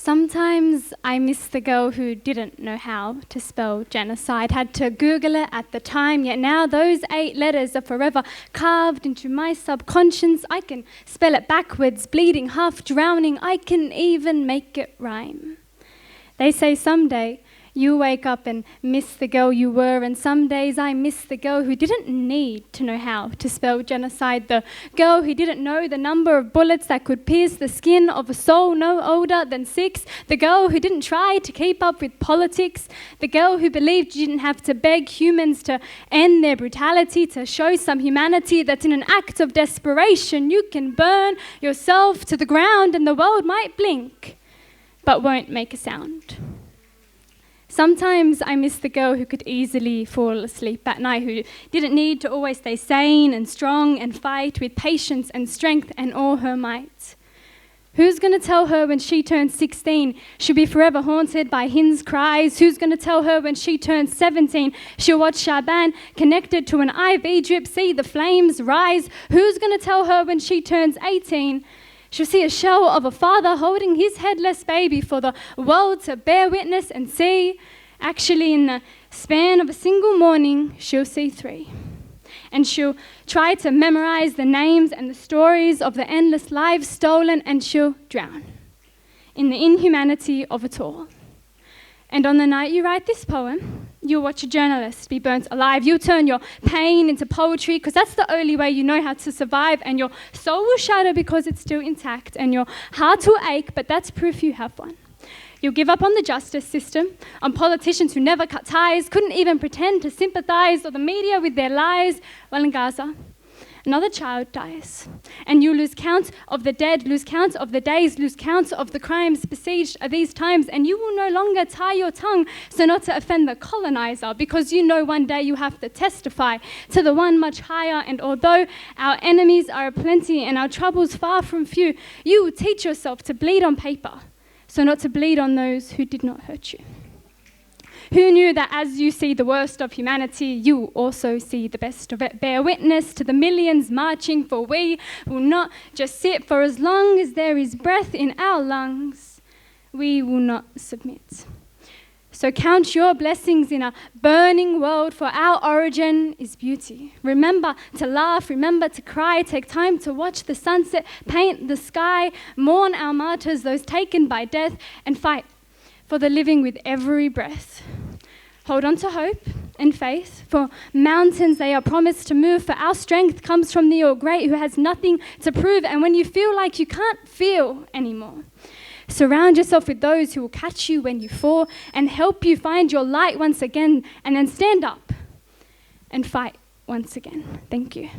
Sometimes I miss the girl who didn't know how to spell genocide, had to Google it at the time, yet now those 8 letters are forever carved into my subconscious. I can spell it backwards, bleeding, half drowning. I can even make it rhyme. They say someday you wake up and miss the girl you were, and some days I miss the girl who didn't need to know how to spell genocide, the girl who didn't know the number of bullets that could pierce the skin of a soul no older than 6, the girl who didn't try to keep up with politics, the girl who believed you didn't have to beg humans to end their brutality, to show some humanity that in an act of desperation you can burn yourself to the ground and the world might blink, but won't make a sound. Sometimes I miss the girl who could easily fall asleep at night, who didn't need to always stay sane and strong and fight with patience and strength and all her might. Who's going to tell her when she turns 16 she'll be forever haunted by Hin's cries? Who's going to tell her when she turns 17 she'll watch Shaban connected to an IV drip see the flames rise? Who's going to tell her when she turns 18 she'll see a shell of a father holding his headless baby for the world to bear witness and see? Actually, in the span of a single morning, she'll see 3. And she'll try to memorize the names and the stories of the endless lives stolen, and she'll drown in the inhumanity of it all. And on the night you write this poem, you'll watch a journalist be burnt alive. You'll turn your pain into poetry because that's the only way you know how to survive, and your soul will shatter because it's still intact, and your heart will ache, but that's proof you have one. You'll give up on the justice system, on politicians who never cut ties, couldn't even pretend to sympathize, or the media with their lies. Well, in Gaza, another child dies, and you lose count of the dead, lose count of the days, lose count of the crimes besieged at these times, and you will no longer tie your tongue so not to offend the colonizer, because you know one day you have to testify to the one much higher. And although our enemies are aplenty and our troubles far from few, you will teach yourself to bleed on paper so not to bleed on those who did not hurt you. Who knew that as you see the worst of humanity, you will also see the best of it? Bear witness to the millions marching, for we will not just sit, for as long as there is breath in our lungs, we will not submit. So count your blessings in a burning world, for our origin is beauty. Remember to laugh, remember to cry, take time to watch the sunset, paint the sky, mourn our martyrs, those taken by death, and fight for the living with every breath. Hold on to hope and faith, for mountains they are promised to move, for our strength comes from the all-great who has nothing to prove. And when you feel like you can't feel anymore, surround yourself with those who will catch you when you fall and help you find your light once again, and then stand up and fight once again. Thank you.